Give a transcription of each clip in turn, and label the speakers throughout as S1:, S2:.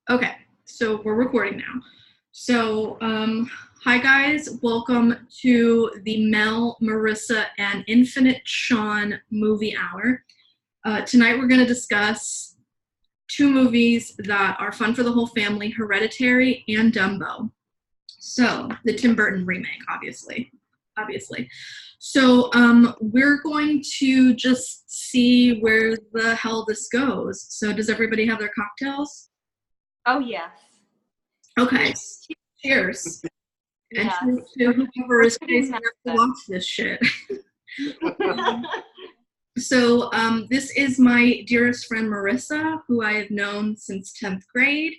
S1: Okay, so we're recording now. So, hi guys, welcome to the Mel, Marissa, and Infinite Sean movie hour. Tonight we're going to discuss two movies that are fun for the whole family, Hereditary and Dumbo. So, the Tim Burton remake, obviously. So, we're going to just see where the hell this goes. So, does everybody have their cocktails?
S2: Oh, yes.
S1: Okay, cheers. And
S2: Yes.
S1: to whoever is crazy enough to watch this shit. So this is my dearest friend Marissa, who I have known since 10th grade,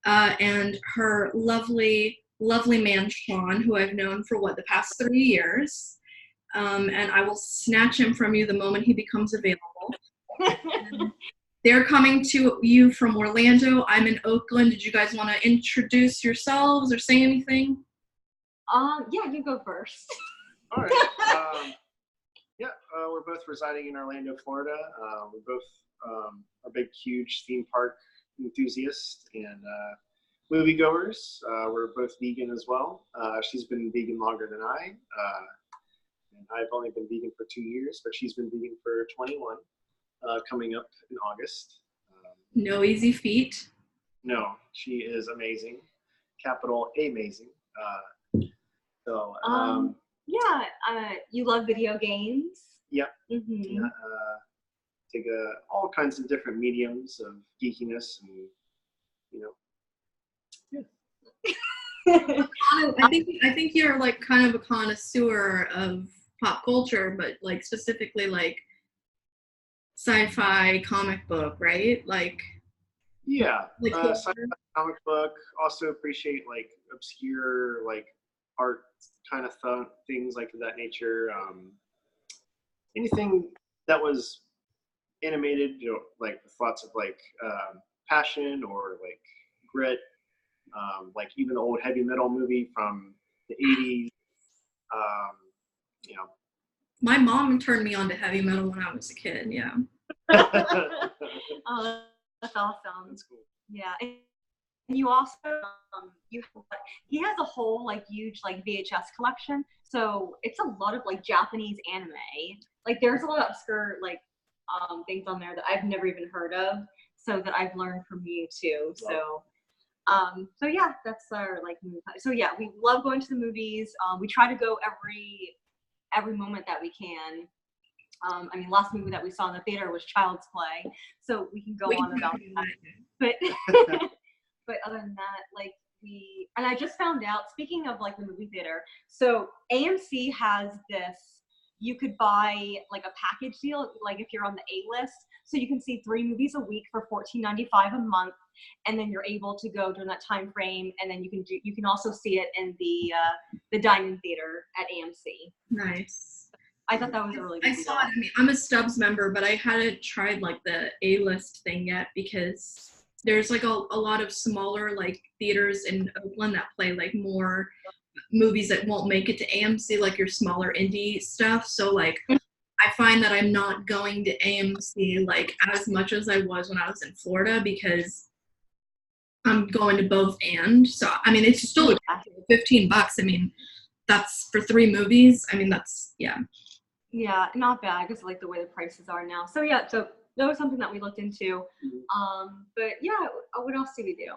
S1: and her lovely, lovely man Sean, who I've known for the past 3 years. And I will snatch him from you the moment he becomes available. They're coming to you from Orlando. I'm in Oakland. Did you guys want to introduce yourselves or say anything?
S2: Yeah, you go first.
S3: All right. We're both residing in Orlando, Florida. We both are big, huge theme park enthusiasts and moviegoers. We're both vegan as well. She's been vegan longer than I. And I've only been vegan for 2 years, but she's been vegan for 21. Coming up in August.
S1: No easy feat.
S3: No, she is amazing. Capital amazing.
S2: You love video games.
S3: Yeah.
S2: Mm-hmm.
S3: Take all kinds of different mediums of geekiness, and
S1: I think you're like kind of a connoisseur of pop culture, but like specifically like sci-fi comic book, right? Like
S3: sci-fi comic book. Also appreciate like obscure like art kind of things like that nature. Anything that was animated, like with lots of like passion or like grit. Like even the old heavy metal movie from the 80s.
S1: My mom turned me on to heavy metal when I was a kid. Yeah.
S2: Oh, that's awesome.
S3: That's cool.
S2: Yeah, and you also he has a whole like huge like VHS collection. So it's a lot of like Japanese anime. Like there's a lot of obscure like things on there that I've never even heard of. So that I've learned from you too. So yeah, that's our like movie. So yeah, we love going to the movies. We try to go every moment that we can. Last movie that we saw in the theater was Child's Play, so we can go on about that. But but other than that, like and I just found out, speaking of like the movie theater, so AMC has this, you could buy like a package deal, like if you're on the A list, so you can see 3 movies a week for $14.95 a month, and then you're able to go during that time frame, and then you can also see it in the dining theater at AMC.
S1: Nice.
S2: I thought that was a really good deal.
S1: I mean, I'm a Stubbs member, but I hadn't tried like the A-list thing yet because there's like a lot of smaller like theaters in Oakland that play like more movies that won't make it to AMC, like your smaller indie stuff. So like I find that I'm not going to AMC like as much as I was when I was in Florida because I'm going to both and. So I mean it's still $15. I mean that's for 3 movies. I mean that's
S2: Yeah, not bad because like the way the prices are now. So yeah, so that was something that we looked into. But yeah, what else do we do?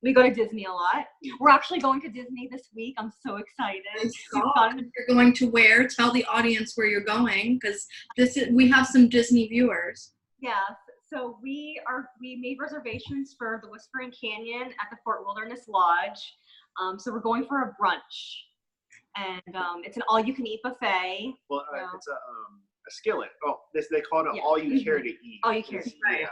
S2: We go to Disney a lot. We're actually going to Disney this week. I'm so excited.
S1: You're going to where? Tell the audience where you're going because we have some Disney viewers.
S2: Yeah, so we made reservations for the Whispering Canyon at the Fort Wilderness Lodge. So we're going for a brunch. And it's an all-you-can-eat buffet.
S3: Well, it's a skillet. Oh, they call it an all-you-care-to-eat.
S2: All you care to eat.
S1: Right.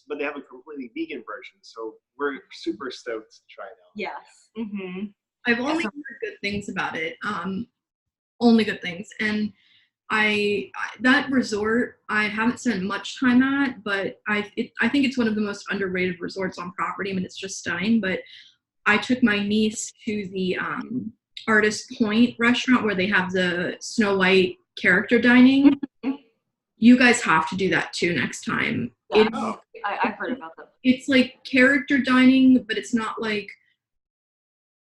S3: But they have a completely vegan version, so we're super stoked to try it out.
S2: Yes. Mm-hmm.
S1: I've only heard good things about it. Only good things. And that resort I haven't spent much time at, but I think it's one of the most underrated resorts on property. I mean, it's just stunning. But I took my niece to the Artist Point restaurant where they have the Snow White character dining. You guys have to do that too next time.
S2: I've heard about them.
S1: It's like character dining, but it's not like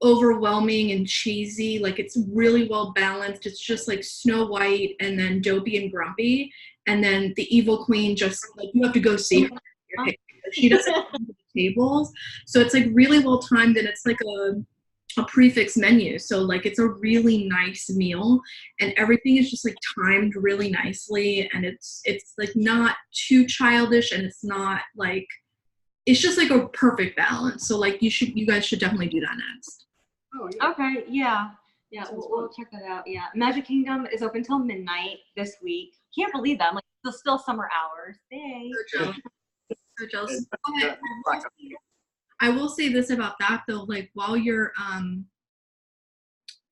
S1: overwhelming and cheesy. Like it's really well balanced. It's just like Snow White and then Dopey and Grumpy, and then the evil queen just like you have to go see her. She doesn't come to the tables, so it's like really well timed, and it's like a prefix menu. So like it's a really nice meal, and everything is just like timed really nicely, and it's like not too childish, and it's not like it's just like a perfect balance. So like you guys should definitely do that next.
S3: Oh, yeah.
S2: Okay, yeah. Yeah, we'll check that out. Yeah. Magic Kingdom is open till midnight this week. Can't believe that. I'm like, it's still summer hours. Hey.
S1: So jealous. I will say this about that though, like while you're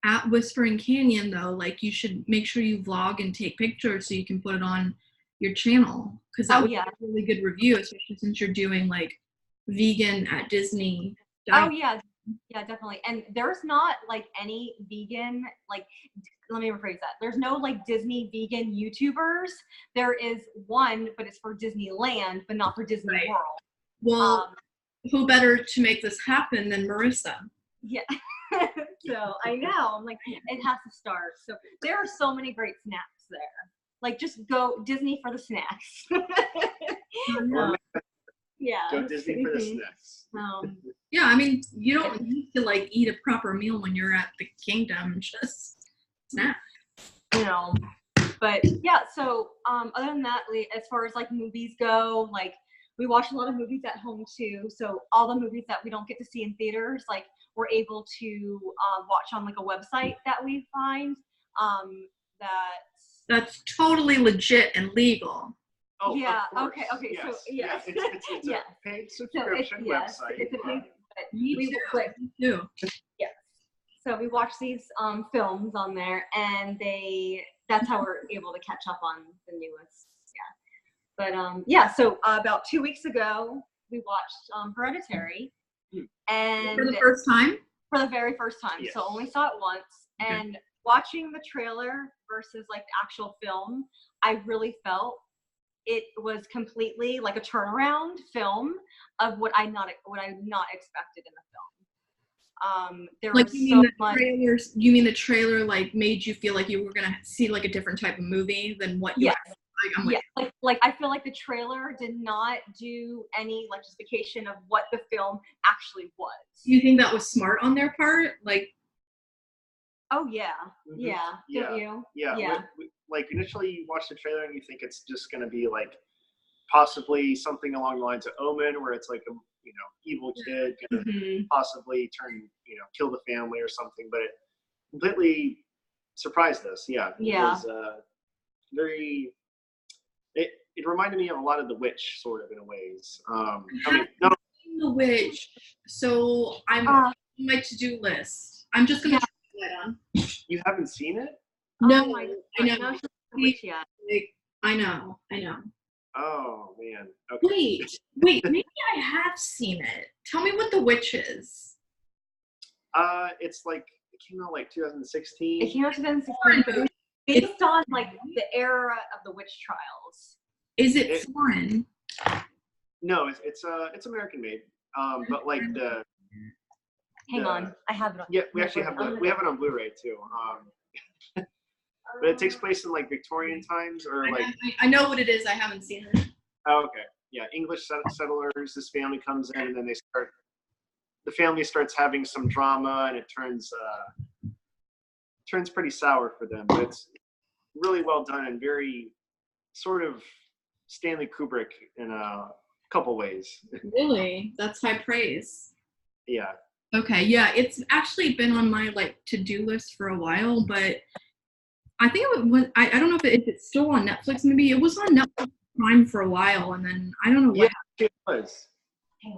S1: at Whispering Canyon though, like you should make sure you vlog and take pictures so you can put it on your channel, because that would be a really good review, especially since you're doing like vegan at Disney.
S2: Oh yeah, definitely. And there's not like any vegan, like, let me rephrase that. There's no like Disney vegan YouTubers. There is one, but it's for Disneyland, but not for Disney World.
S1: Well, who better to make this happen than Marissa?
S2: Yeah. So I know, I'm like, it has to start. So there are so many great snacks there. Like just go Disney for the snacks. Yeah.
S3: Go Disney for the snacks.
S1: Yeah, I mean, you don't need to like eat a proper meal when you're at the kingdom. Just snack.
S2: You know, but yeah. So other than that, as far as like movies go, like we watch a lot of movies at home too. So all the movies that we don't get to see in theaters, like we're able to watch on like a website that we find.
S1: That's totally legit and legal.
S2: Oh, yeah. Okay.
S3: Yes.
S2: So yeah,
S3: it's a paid subscription website.
S2: It's a paid.
S1: Me too.
S2: Yes. So we watch these films on there, and that's how we're able to catch up on the newest. Yeah. But yeah. So about 2 weeks ago, we watched Hereditary, and
S1: for the first time.
S2: For the very first time.
S3: Yes.
S2: So only saw it once, and watching the trailer versus like the actual film, I really felt it was completely like a turnaround film of what I not expected in the film. There
S1: like
S2: was
S1: you mean trailers? You mean the trailer like made you feel like you were gonna see like a different type of movie than what you?
S2: Yes. Like I feel like the trailer did not do any like justification of what the film actually was.
S1: Do you think that was smart on their part? Like.
S2: Oh yeah,
S3: mm-hmm.
S2: Yeah. Don't you?
S3: Yeah. Like initially you watch the trailer and you think it's just going to be like possibly something along the lines of Omen, where it's like a evil kid going to possibly kill the family or something, but it completely surprised us. Yeah. It was very. It reminded me of a lot of The Witch, sort of in a ways.
S1: The Witch, so I'm on my to-do list. I'm just gonna try that on.
S3: You haven't seen it?
S1: No, I know. I know.
S3: Oh man. Okay.
S1: Wait. Maybe I have seen it. Tell me what The Witch is.
S3: It's like it came out like 2016.
S2: It came out 2016, but it was based on like the era of the witch trials.
S1: Is it foreign?
S3: No, it's American made. But like
S2: Hang on, I have it on.
S3: Yeah, we actually have it on Blu-ray too. But it takes place in like Victorian times, or like
S1: I know what it is. I haven't seen it.
S3: Oh, okay. Yeah, English settlers. This family comes in, and then the family starts having some drama, and it turns pretty sour for them. But it's really well done and very sort of Stanley Kubrick in a couple ways. Really?
S1: That's high praise.
S3: Yeah.
S1: Okay, yeah, it's actually been on my like to-do list for a while, but I think it was I don't know if it's still on Netflix. Maybe it was on Netflix Prime for a while, and then I don't know what.
S3: Yeah, it was.
S1: I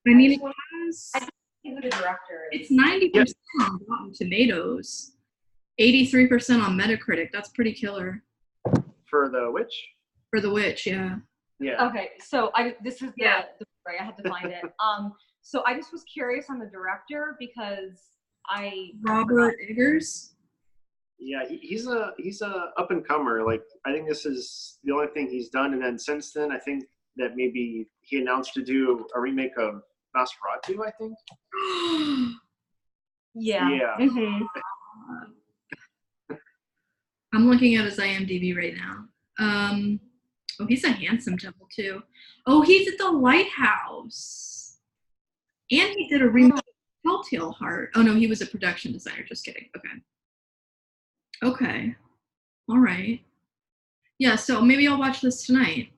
S1: mean, it has.
S2: I think the director.
S1: It's 90% on Rotten Tomatoes, 83% on Metacritic. That's pretty killer.
S3: For The Witch.
S1: For The Witch, yeah.
S3: Yeah.
S2: Okay, so this is the story. I had to find it. So I just was curious on the director because
S1: Robert Eggers.
S3: Yeah, he's a up and comer. Like I think this is the only thing he's done, and then since then I think that maybe he announced to do a remake of Nosferatu, I think.
S2: Yeah.
S3: Yeah.
S2: Mm-hmm.
S1: I'm looking at his IMDb right now. Oh, he's a handsome devil too. Oh, he's at the Lighthouse. And he did a remake of Telltale Heart. Oh no, he was a production designer. Just kidding. Okay. Okay. All right. Yeah, so maybe I'll watch this tonight.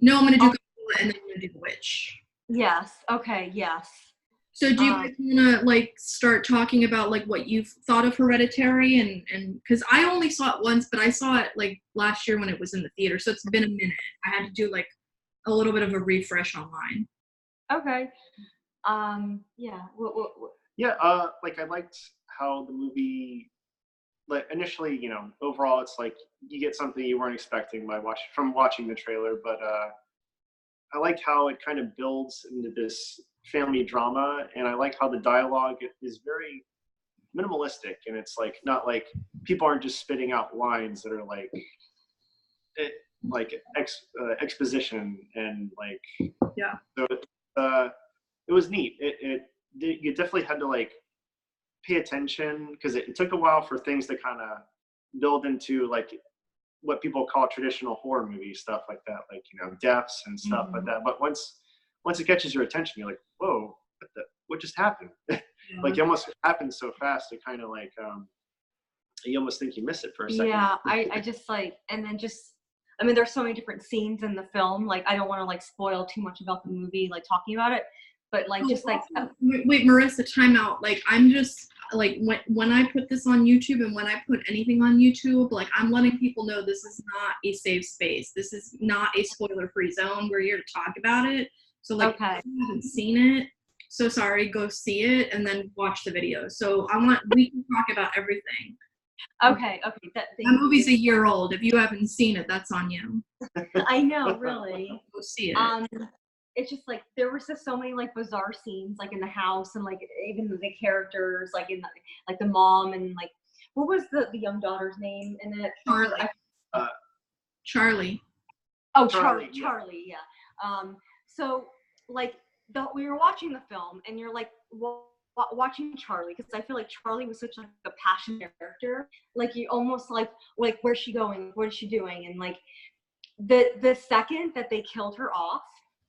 S1: No, I'm gonna do Godzilla and then I'm gonna do The Witch.
S2: Yes. Okay. Yes.
S1: So do you guys wanna like start talking about like what you've thought of Hereditary and because I only saw it once, but I saw it like last year when it was in the theater, so it's been a minute. I had to do like a little bit of a refresh online.
S2: Okay. Yeah.
S3: Yeah, like I liked how the movie, like initially, you know, overall it's like you get something you weren't expecting from watching the trailer, but I like how it kind of builds into this family drama, and I like how the dialogue is very minimalistic, and it's like not like people aren't just spitting out lines that are like exposition and like
S1: Yeah.
S3: So it was neat. You definitely had to like pay attention because it took a while for things to kind of build into like what people call traditional horror movie stuff like that, like, you know, deaths and stuff like that. But once it catches your attention, you're like, whoa, what just happened? Like it almost happened so fast, it kind of like you almost think you miss it for a second.
S2: Yeah, I just like, and then just, I mean, there's so many different scenes in the film. Like, I don't want to like spoil too much about the movie, like talking about it, but like just like.
S1: Wait, Marissa, time out. Like, I'm just like when I put this on YouTube and when I put anything on YouTube, like I'm letting people know this is not a safe space. This is not a spoiler-free zone. We're here to talk about it. So like,
S2: Okay.
S1: if you haven't seen it, so sorry, go see it and then watch the video. So we can talk about everything.
S2: Okay.
S1: That movie's a year old. If you haven't seen it, that's on you.
S2: I know, really.
S1: Go see it.
S2: It's just like there was just so many like bizarre scenes like in the house, and like even the characters like in like the mom, and like what was the young daughter's name in it?
S1: Charlie.
S2: Oh,
S3: Charlie,
S2: Charlie, yeah. So like we were watching the film, and you're like watching Charlie, because I feel like Charlie was such like a passionate character. Like you almost like where's she going? What is she doing? And like the second that they killed her off,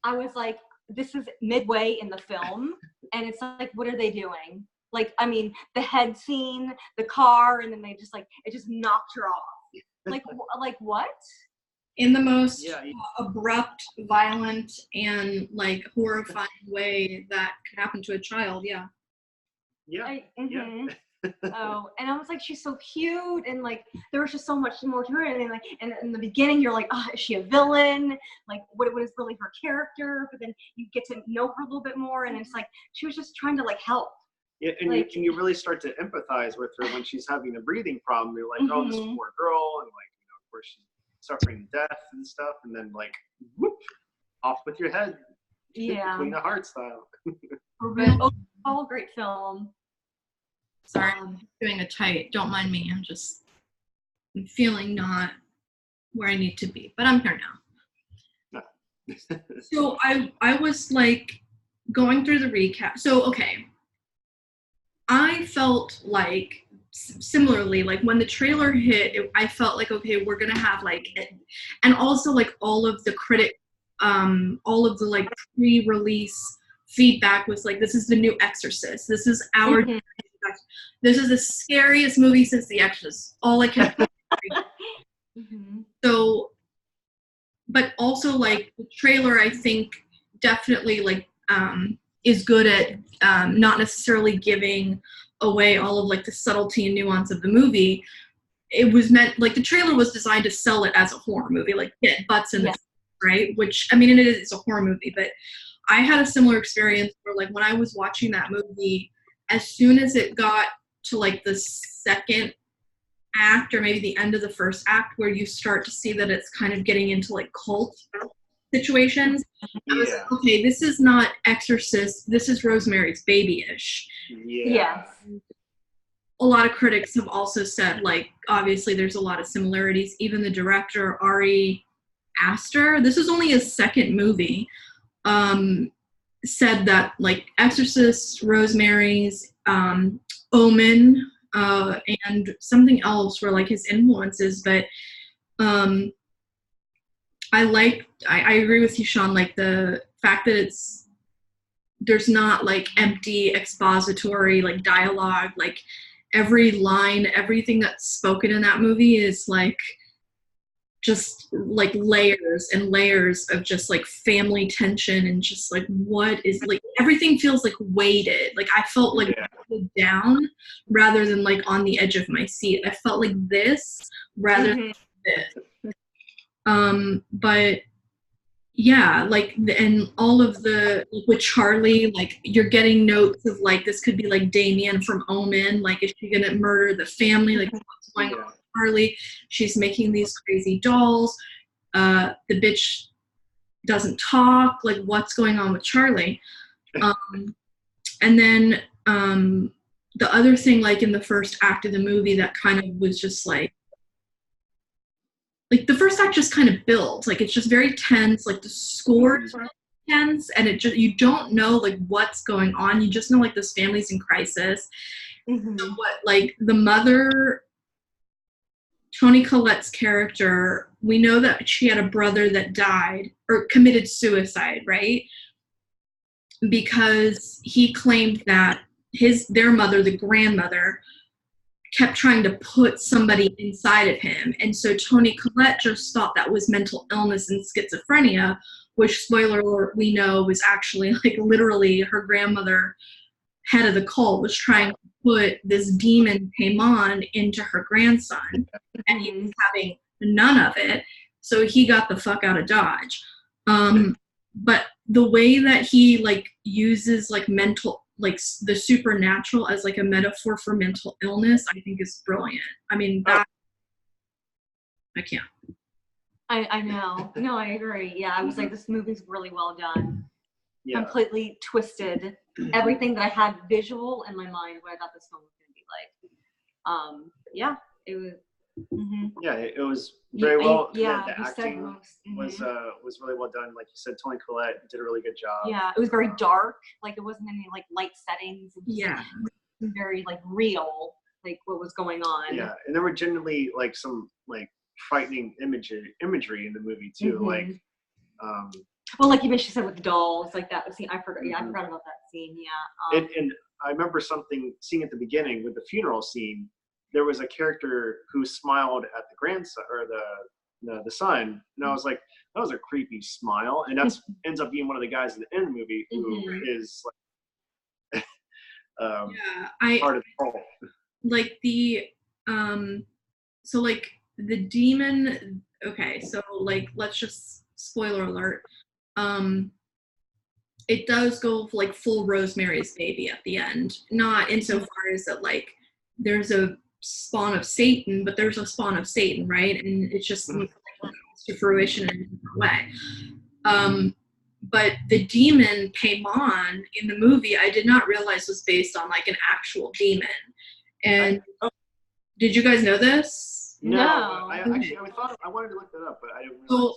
S2: I was like, this is midway in the film, and it's like, what are they doing? Like, I mean, the head scene, the car, and then they just like, it just knocked her off. Like what?
S1: In the most abrupt, violent, and like horrifying way that could happen to a child. Yeah.
S3: Yeah.
S2: Oh, and I was like, she's so cute, and like there was just so much more to her, and then like, and in the beginning you're like, oh, is she a villain? Like what is really her character? But then you get to know her a little bit more, and it's like she was just trying to like help.
S3: Yeah, and like, you really start to empathize with her when she's having a breathing problem. You're like, oh, this poor girl, and like, you know, of course she's suffering death and stuff, and then like, whoop, off with your head.
S2: Yeah.
S3: Queen of Hearts style.
S2: But overall, great film.
S1: Sorry, I'm doing a tight. Don't mind me. I'm feeling not where I need to be, but I'm here now.
S3: No.
S1: So I was like going through the recap. So, okay. I felt like similarly, like when the trailer hit, I felt like, okay, we're going to have like, and also like all of the all of the like pre-release feedback was like, this is the new Exorcist. This is our This is the scariest movie since The Exorcist. All I kept So, but also like the trailer, I think definitely like is good at not necessarily giving away all of like the subtlety and nuance of the movie. It was meant like the trailer was designed to sell it as a horror movie, like get butts in the right. Which I mean, it's a horror movie, but I had a similar experience where like when I was watching that movie, as soon as it got to like the second act or maybe the end of the first act where you start to see that it's kind of getting into like cult situations, I was like, okay, this is not Exorcist, this is Rosemary's Baby-ish.
S2: Yes.
S1: A lot of critics have also said like obviously there's a lot of similarities. Even the director Ari Aster, this is only his second movie, said that like Exorcist, Rosemary's, Omen, and something else were like his influences. But I agree with you, Sean, like the fact that there's not like empty expository like dialogue, like every line, everything that's spoken in that movie is like just like layers and layers of just like family tension, and just like what is like everything feels like weighted. Like I felt like down rather than like on the edge of my seat. I felt like this rather than this. But yeah, like and all of the with Charlie, like you're getting notes of like this could be like Damien from Omen. Like is she gonna murder the family? Like what's going on with Charlie? She's making these crazy dolls. The bitch doesn't talk. Like what's going on with Charlie? And then the other thing, like in the first act of the movie, that kind of was just like the first act just kind of builds, like it's just very tense, like the score is tense, and it just you don't know like what's going on. You just know like this family's in crisis. So what like the mother, Toni Collette's character, we know that she had a brother that died or committed suicide, right? Because he claimed that their mother, the grandmother, kept trying to put somebody inside of him. And so Toni Collette just thought that was mental illness and schizophrenia, which, spoiler alert, we know was actually like literally her grandmother, head of the cult, was trying to put this demon Paimon into her grandson. And he was having none of it. So he got the fuck out of Dodge. But the way that he like uses like mental, like the supernatural as like a metaphor for mental illness, I think is brilliant. I mean, that I can't.
S2: I know. No, I agree. Yeah, I was like, this movie's really well done.
S3: Yeah.
S2: Completely twisted everything that I had visual in my mind what I thought this film was going to be like. Yeah, it was.
S3: Yeah, it was very well.
S2: Yeah,
S3: the acting was really well done. Like you said, Toni Collette did a really good job.
S2: Yeah, it was very dark. Like it wasn't any like light settings. It was,
S1: Yeah,
S2: like, very like real, like what was going on.
S3: Yeah, and there were generally like some like frightening imagery in the movie too. Like,
S2: well, like even she said with the dolls, like that scene. I forgot. Yeah, I forgot about that scene. Yeah.
S3: And I remember seeing at the beginning with the funeral scene. There was a character who smiled at the grandson or the son, and I was like, that was a creepy smile, and that's ends up being one of the guys in the end of the movie who is like part of the cult.
S1: Like the so like the demon. Okay, so like let's just spoiler alert. It does go like full Rosemary's Baby at the end, not insofar as that like there's a spawn of Satan, but there's a spawn of Satan, right? And it's just like, comes to fruition in a different way. But the demon Paimon in the movie, I did not realize was based on like an actual demon. And did you guys know this?
S2: No.
S3: I thought I wanted to look that up, but I didn't realize.
S1: So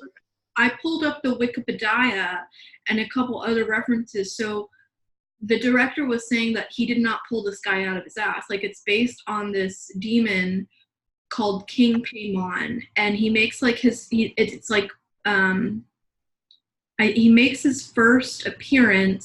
S1: I pulled up the Wikipedia and a couple other references. So the director was saying that he did not pull this guy out of his ass. Like it's based on this demon called King Paimon, and he makes like he makes his first appearance